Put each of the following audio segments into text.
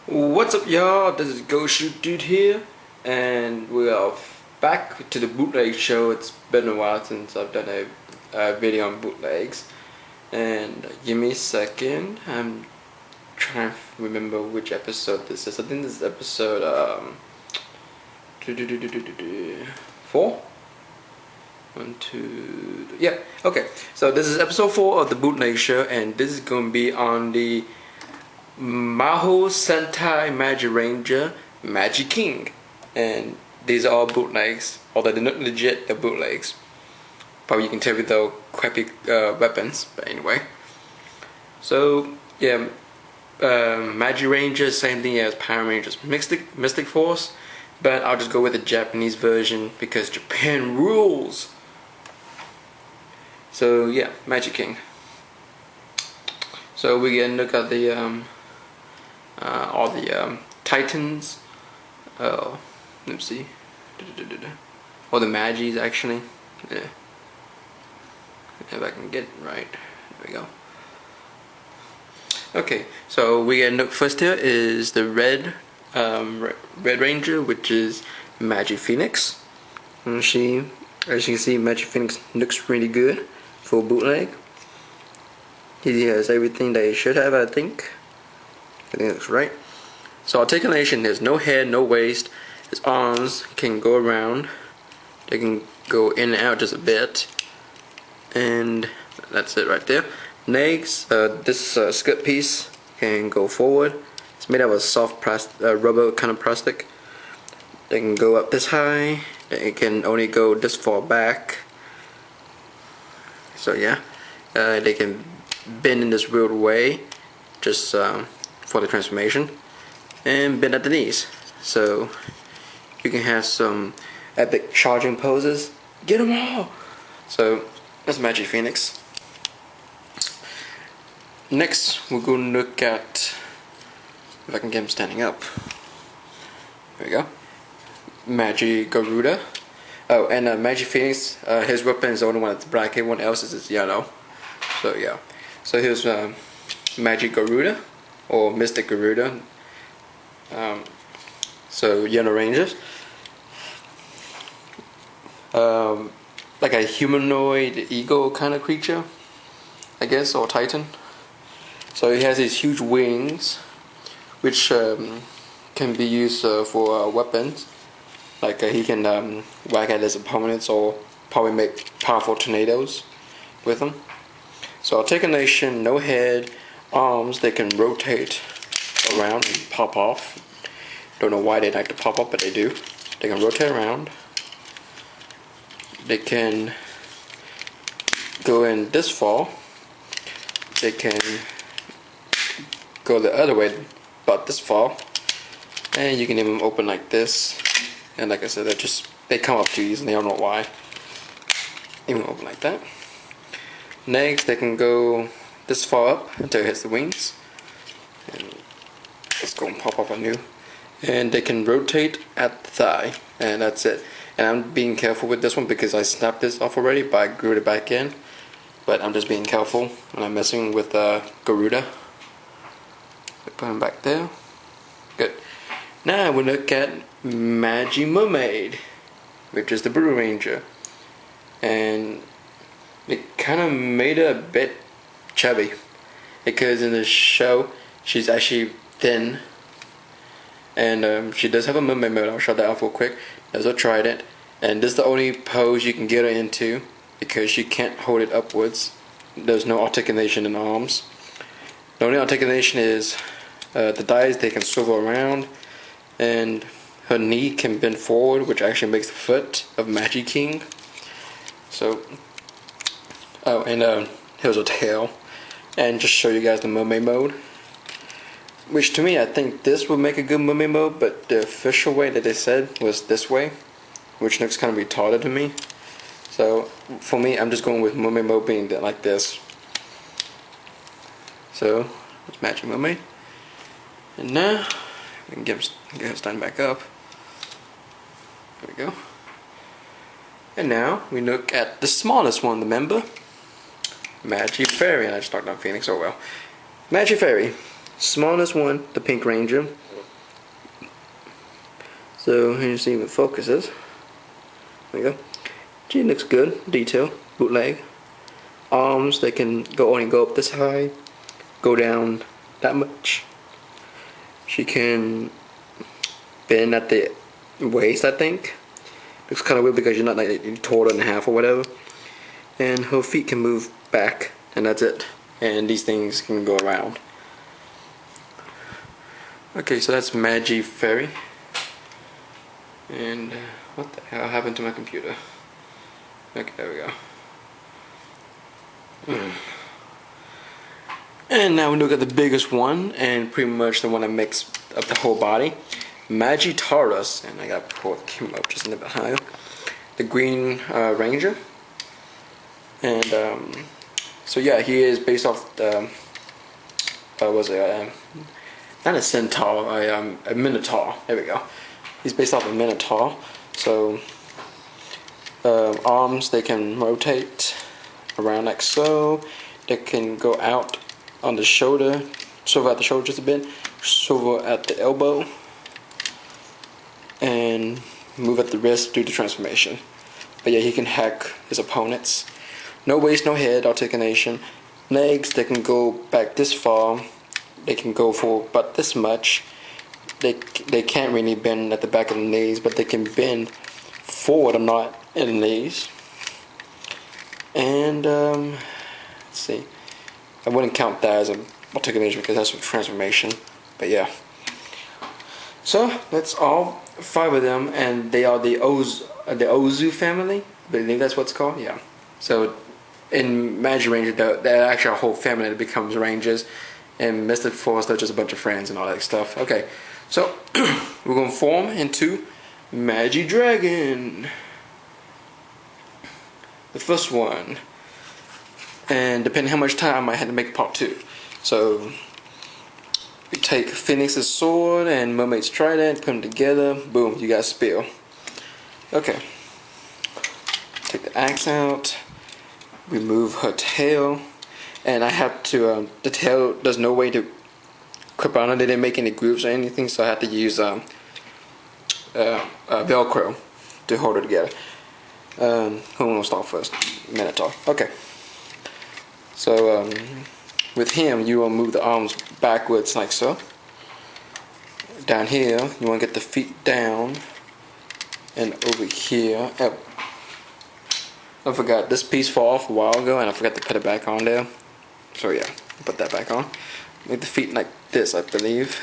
What's up, y'all? This is Go Shoot Dude here, and we are back to the bootleg show. It's been a while since I've done a video on bootlegs, and give me a second. I'm trying to remember which episode this is. I think this is episode 4. 1, 2, 3. Yeah. Okay. So this is episode 4 of the bootleg show, and this is going to be on the Maho Sentai Magi Ranger Magi King, and these are all bootlegs, although they're not legit, they're bootlegs. Probably you can tell with the crappy weapons, but anyway. So yeah, Magi Ranger, same thing as Power Rangers Mystic Force, but I'll just go with the Japanese version because Japan rules. So yeah, Magi King. So we can look at the all the Titans. Let's see. Or the Magis actually. Yeah. If I can get it right. There we go. Okay, so we get look first here is the Red Ranger, which is Magi Phoenix. And as you can see, Magi Phoenix looks really good for bootleg. He has everything that he should have, I think. I think that's right. So articulation, there's no head, no waist. His arms can go around. They can go in and out just a bit. And that's it right there. Legs, this skirt piece can go forward. It's made out of a soft rubber kind of plastic. They can go up this high. It can only go this far back. So yeah, they can bend in this weird way, just for the transformation, and bend at the knees. So you can have some epic charging poses. Get them all! So that's Magi Phoenix. Next, we're going to look at, if I can get him standing up. There we go. Magi Garuda. Oh, and Magi Phoenix, his weapon is the only one that's black, everyone else's is yellow. So yeah. So here's Magi Garuda, or Mystic Garuda. So Yellow Rangers. Like a humanoid eagle kind of creature, I guess, or titan. So he has these huge wings, which can be used for weapons. Like he can whack at his opponents or probably make powerful tornadoes with them. So articulation, no head, arms, they can rotate around and pop off. Don't know why they like to pop up, but they do. They can rotate around. They can go in this far. They can go the other way, but this far. And you can even open like this. And like I said, they come up too easily, I don't know why. Even open like that. Next, they can go this far up until it hits the wings. And let's go and pop off a new. And they can rotate at the thigh, and that's it. And I'm being careful with this one because I snapped this off already, but I glued it back in. But I'm just being careful, and I'm messing with Garuda. Put him back there. Good. Now we look at Magi Mermaid, which is the Blue Ranger. And they kind of made her a bit chubby, because in the show she's actually thin, and she does have a mermaid mode. I'll show that off real quick. There's a trident, and this is the only pose you can get her into because she can't hold it upwards. There's no articulation in the arms. The only articulation is the thighs. They can swivel around, and her knee can bend forward, which actually makes the foot of Magi King. So, oh, and here's her tail. And just show you guys the mermaid mode. Which to me, I think this would make a good mermaid mode, but the official way that they said was this way, which looks kind of retarded to me. So, for me, I'm just going with mermaid mode being like this. So, it's Magi Mermaid. And now, we can get her stand back up. There we go. And now, we look at the smallest one, remember? Magi Fairy. And I just talked about Phoenix, oh well. Magi Fairy. Smallest one, the Pink Ranger. So here you see the focuses. There you go. Gee, looks good. Detail, bootleg. Arms, they can only go up this high, go down that much. She can bend at the waist, I think. Looks kind of weird because you're not like you tore it in half or whatever. And her feet can move back, and that's it. And these things can go around. Okay, so that's Magi Fairy. And what the hell happened to my computer? Okay, there we go. And now we look at the biggest one, and pretty much the one that makes up the whole body. Magi Taurus, and I gotta pull him up just a little bit higher. The Green Ranger. And so yeah, he is based off the not a centaur, a minotaur. There we go. He's based off a minotaur. So arms, they can rotate around like so. They can go out on the shoulder, swivel at the shoulder just a bit, swivel at the elbow, and move at the wrist due to transformation. But yeah, he can hack his opponents. No waist, no head, articulation. Legs, they can go back this far. They can go for about this much. They can't really bend at the back of the knees, but they can bend forward or not in the knees. And let's see, I wouldn't count that as an articulation because that's a transformation. But yeah. So that's all 5 of them, and they are the Ozu family. I believe that's what it's called. Yeah. So in Magi Ranger, they're actually a whole family that becomes Rangers, and Mystic Force, they're just a bunch of friends and all that stuff. Okay, so we're gonna form into Magi Dragon, the first one, and depending how much time, I might have to make part 2. So we take Phoenix's sword and Mermaid's trident, put them together. Boom, you got Spill. Okay, take the axe out. Remove her tail, and I have to. The tail, there's no way to clip on it. They didn't make any grooves or anything, so I have to use Velcro to hold it together. Who wants to start first? Minotaur. Okay. So with him, you will move the arms backwards like so. Down here, you want to get the feet down, and over here. I forgot, this piece fell off a while ago and I forgot to put it back on there. So yeah, put that back on. Make the feet like this, I believe.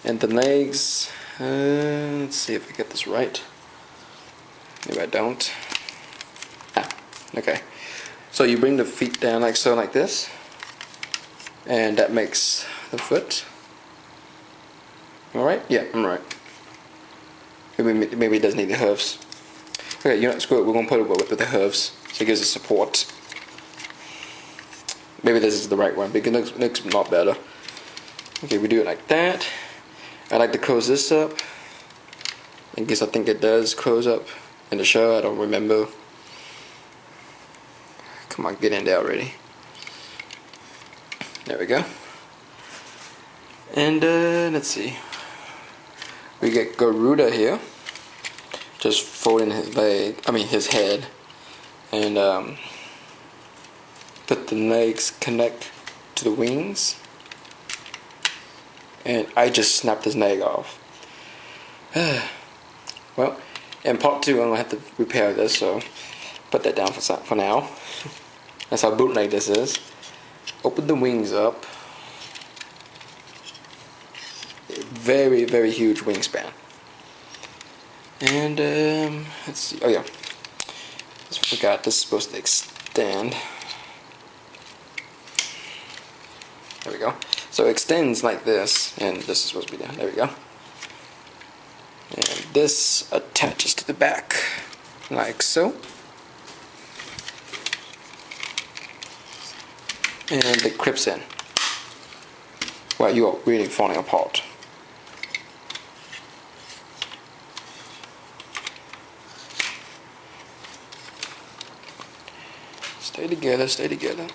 And the legs, let's see if I get this right. Maybe I don't. Okay. So you bring the feet down like so, like this. And that makes the foot. Alright? Yeah, I'm right. Maybe it does need the hooves. Okay, you know, screw it, we're going to put it with the hooves, so it gives it support. Maybe this is the right one, because it looks a lot better. Okay, we do it like that. I like to close this up. I guess I think it does close up in the show, I don't remember. Come on, get in there already. There we go. And let's see. We get Garuda here. Just folding his his head, and put the legs connect to the wings, and I just snapped his leg off. Well, in part 2 I'm gonna have to repair this, so put that down for now. That's how bootleg this is. Open the wings up. Very, very huge wingspan. And let's see. Oh yeah, just forgot this is supposed to extend. There we go. So it extends like this, and this is supposed to be down. There we go. And this attaches to the back, like so. And it clips in. Wow, you are really falling apart. Stay together, stay together.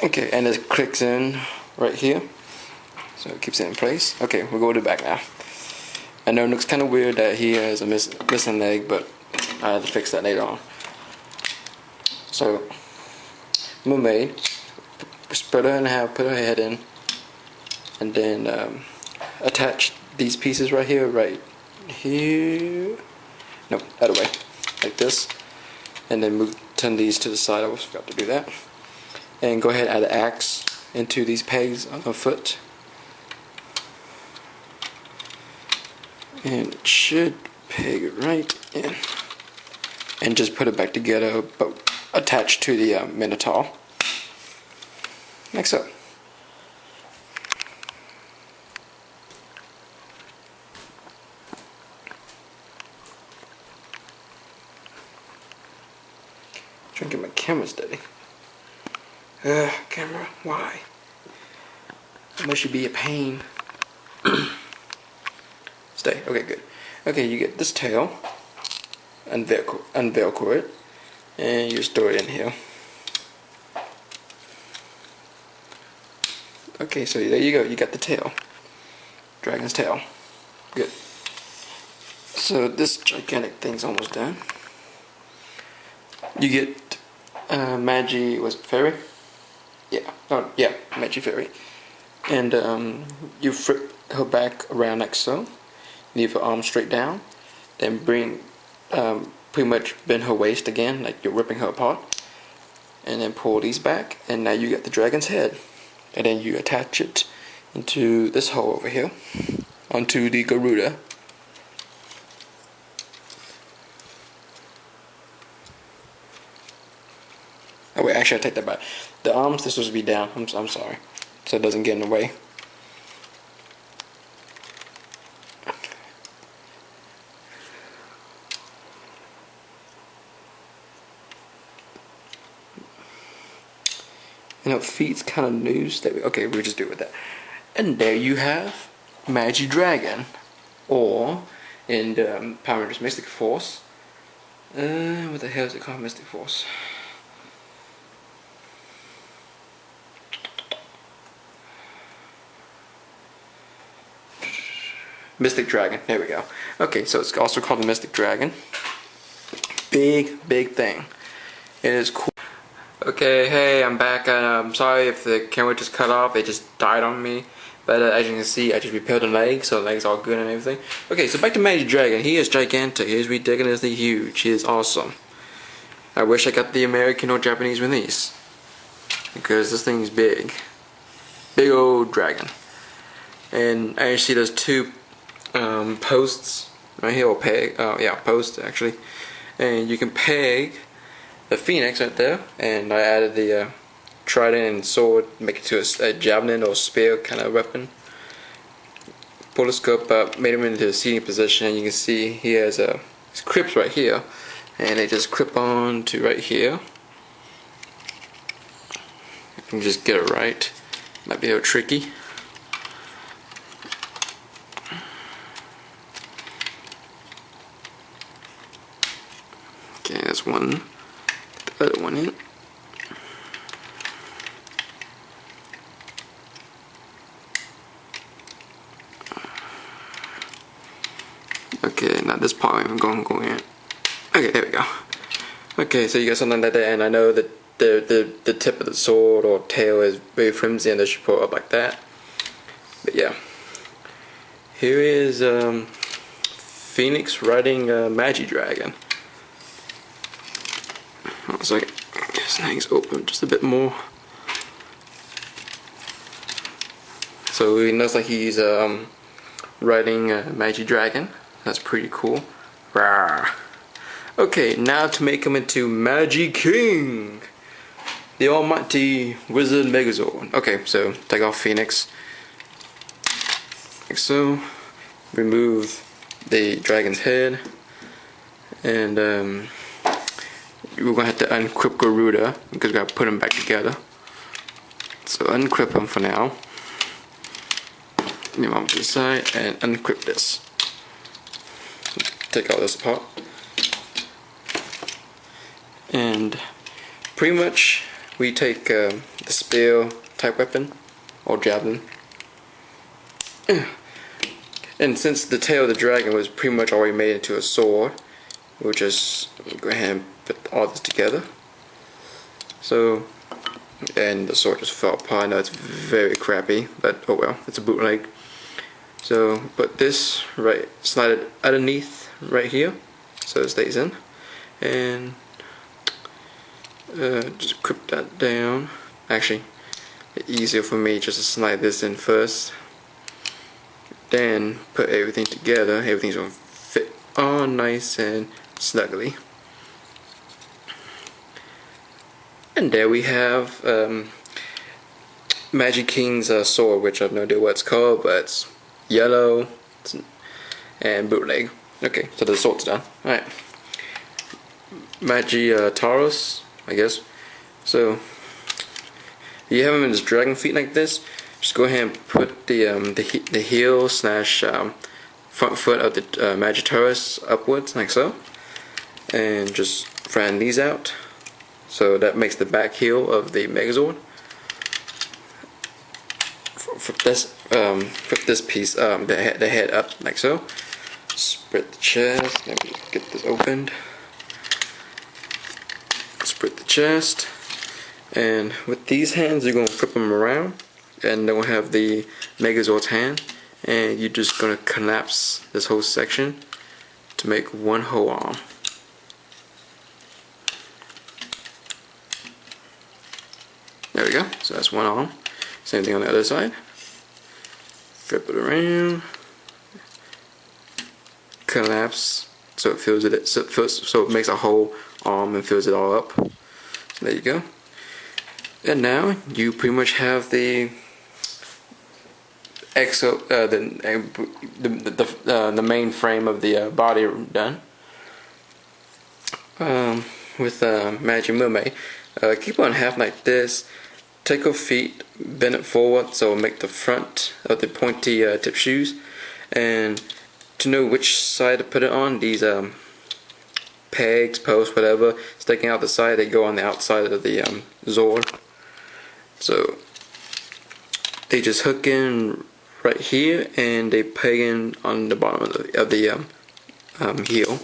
Okay, and it clicks in right here. So it keeps it in place. Okay, we'll go to the back now. I know it looks kind of weird that he has a missing leg, but I have to fix that later on. So, Mermaid, spread her in half, put her head in, and then attach these pieces right here, no, other way, like this, and then turn these to the side. I forgot to do that. And go ahead and add an axe into these pegs on her foot, and it should peg it right in, and just put it back together, but attached to the Minotaur, like so. Trying to get my camera steady. Camera, why? That must be a pain. Stay. Okay, good. Okay, you get this tail, unvelcro it, and you store it in here. Okay, so there you go. You got the tail. Dragon's tail. Good. So this gigantic thing's almost done. You get Magi, was it Fairy? Yeah. Oh, yeah, Magi Fairy. And you flip her back around like so. Leave her arms straight down. Then pretty much bend her waist again, like you're ripping her apart. And then pull these back, and now you get the dragon's head. And then you attach it into this hole over here, onto the Garuda. Oh wait, actually I take that back. The arms, this was to be down. I'm sorry, so it doesn't get in the way. You know, feet's kind of loose. Okay, we'll just do it with that. And there you have Magi Dragon, or in the Power Rangers Mystic Force. What the hell is it called? Mystic Force. Mystic Dragon. There we go. Okay, so it's also called the Mystic Dragon. Big thing. It is cool. Okay, hey, I'm back, and I'm sorry if the camera just cut off. It just died on me. But as you can see, I just repaired the leg, so the leg's all good and everything. Okay, so back to Magi Dragon. He is gigantic. He is ridiculously huge. He is awesome. I wish I got the American or Japanese release, because this thing is big. Big old dragon. And as you see, there's two posts right here, or peg. Yeah, posts actually. And you can peg the phoenix right there, and I added the trident and sword, make it to a javelin or spear kind of weapon. Pull the scope up, made him into a seating position, and you can see he has his crips right here, and they just clip on to right here. I can just get it right. Might be a little tricky. Okay, that's one. The other one in. Okay, now this part I'm going to go in. Okay, there we go. Okay, so you got something like that, and I know that the tip of the sword or tail is very flimsy, and they should pull up like that. But yeah, here is Phoenix riding Magi Dragon. One second, his legs open just a bit more. So it looks like he's riding Magi Dragon. That's pretty cool. Rawr. Okay, now to make him into Magi King, the almighty wizard megazord. Okay, so take off Phoenix, like so. Remove the dragon's head, and we're gonna have to unclip Garuda because we gotta put them back together. So unclip him for now. Leave him to the side and unclip this. Take all this apart, and pretty much we take the spear type weapon or javelin, and And since the tail of the dragon was pretty much already made into a sword, we'll just go ahead and put all this together. So, and the sword just fell apart. I know it's very crappy, but oh well, it's a bootleg. So put this right, slide it underneath right here, so it stays in, and just clip that down. Actually, it's easier for me just to slide this in first, then put everything together. Everything's gonna fit all nice and snugly. And there we have Magi King's sword, which I have no idea what it's called, but it's yellow and bootleg. Okay, so the sword's done. Alright. Magi Taurus, I guess. So, if you have him in his dragon feet like this, just go ahead and put the heel slash front foot of the Magi Taurus upwards, like so. And just flatten these out. So that makes the back heel of the megazord. Flip this piece, the head up like so. Spread the chest. Let me get this opened. Spread the chest, and with these hands, you're gonna flip them around, and then we'll have the megazord's hand, and you're just gonna collapse this whole section to make one whole arm. There we go. So that's one arm. Same thing on the other side. Flip it around. Collapse so it fills it. So it makes a whole arm and fills it all up. So there you go. And now you pretty much have the the main frame of the body done. With Magi Mermaid. Keep on half like this. Take your feet, bend it forward so make the front of the pointy tip shoes. And to know which side to put it on, these pegs, posts, whatever, sticking out the side, they go on the outside of the Zord. So they just hook in right here, and they peg in on the bottom of the heel.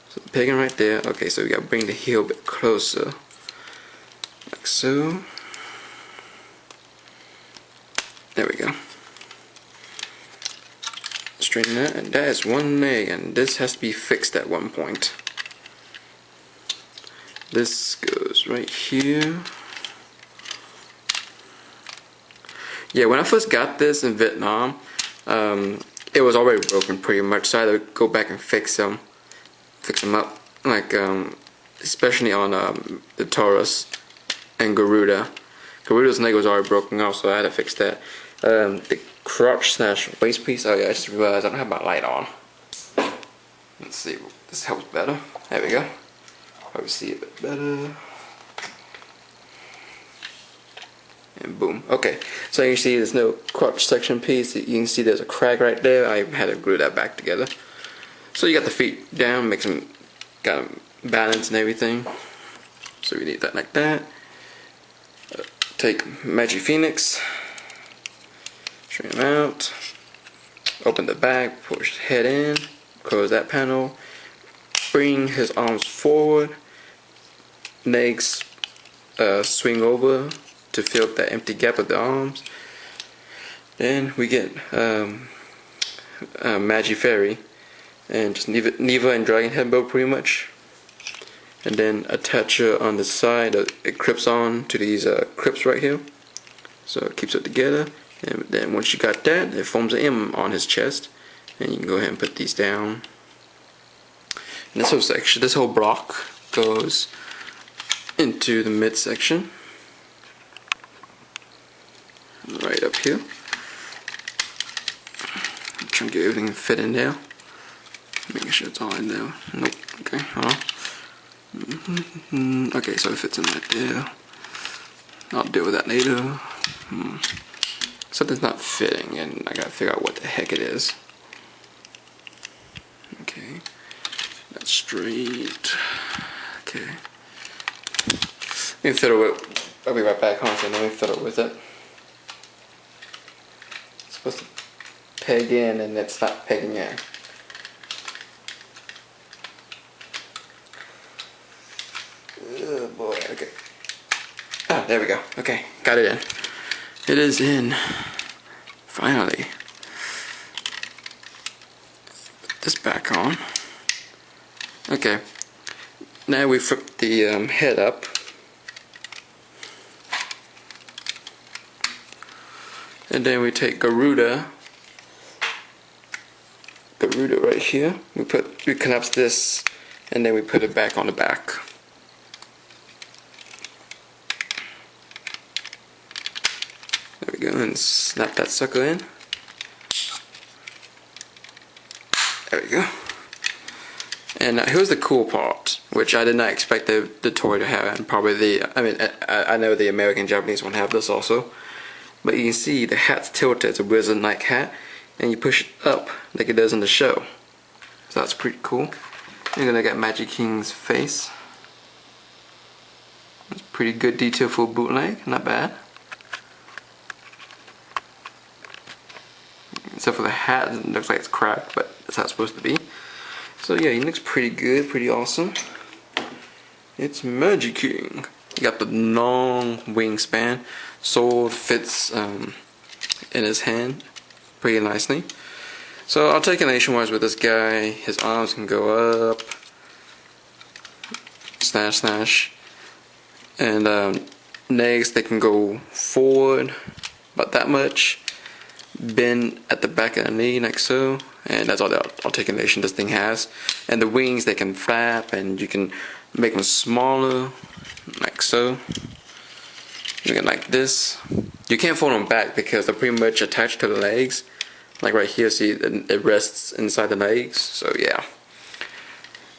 So pegging right there. Okay, so we gotta bring the heel a bit closer, like so. There we go. Straighten that, and that is one leg, and this has to be fixed at one point. This goes right here. Yeah, when I first got this in Vietnam, it was already broken pretty much, so I had to go back and fix them up, like especially on the Taurus and Garuda. Garuda's leg was already broken off, so I had to fix that. The crotch slash waist piece. Oh yeah, I just realized I don't have my light on. Let's see if this helps better. There we go. Probably see it a bit better. And boom. Okay, so you see there's no crotch section piece. You can see there's a crack right there. I had to glue that back together. So you got the feet down, makes them got them balanced and everything. So we need that like that. Take Magi Phoenix, straighten him out, open the back, push his head in, close that panel, bring his arms forward, legs swing over to fill up that empty gap of the arms. Then we get Magi Fairy, and just Neva and Dragon headbow pretty much. And then attach her on the side. It clips on to these clips right here, so it keeps it together. And then once you got that, it forms an M on his chest, and you can go ahead and put these down. And this whole section, this whole block goes into the midsection, right up here. I'm trying to get everything to fit in there, making sure it's all in there. Nope. Okay, hold on. Okay, so it fits in right there. I'll deal with that later. Something's not fitting, and I gotta figure out what the heck it is. Okay, that's straight. Okay, let me fiddle with. I'll be right back, honestly. Let me fiddle with it. It's supposed to peg in and it's not pegging in. Oh boy, okay. Ah, there we go. Okay, got it in. It is in. Finally. Put this back on. Okay. Now we flip the head up. And then we take Garuda right here. We collapse this, and then we put it back on the back. There we go, and snap that sucker in. There we go. And here's the cool part, which I did not expect the toy to have, and probably I know the American Japanese one have this also. But you can see the hat's tilted, it's a wizard-like hat, and you push it up like it does in the show. So that's pretty cool. You're gonna get Magi King's face. It's pretty good detail for a bootleg, not bad. Except for the hat, it looks like it's cracked, but that's how it's supposed to be. So yeah, he looks pretty good, pretty awesome. It's Magi King. You got the long wingspan. Sword fits in his hand pretty nicely. So articulation wise with this guy, his arms can go up, snash, and legs they can go forward about that much, bend at the back of the knee like so, and that's all the articulation this thing has. And the wings they can flap, and you can make them smaller like so. You can like this. You can't fold them back because they're pretty much attached to the legs. Like right here, see it rests inside the legs. So yeah.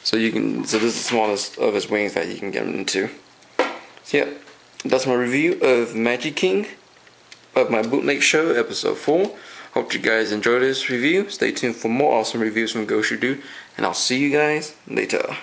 So this is the smallest of his wings that you can get him into. So yeah, that's my review of Magi King of my bootleg show episode 4. Hope you guys enjoyed this review. Stay tuned for more awesome reviews from Ghost Dude, and I'll see you guys later.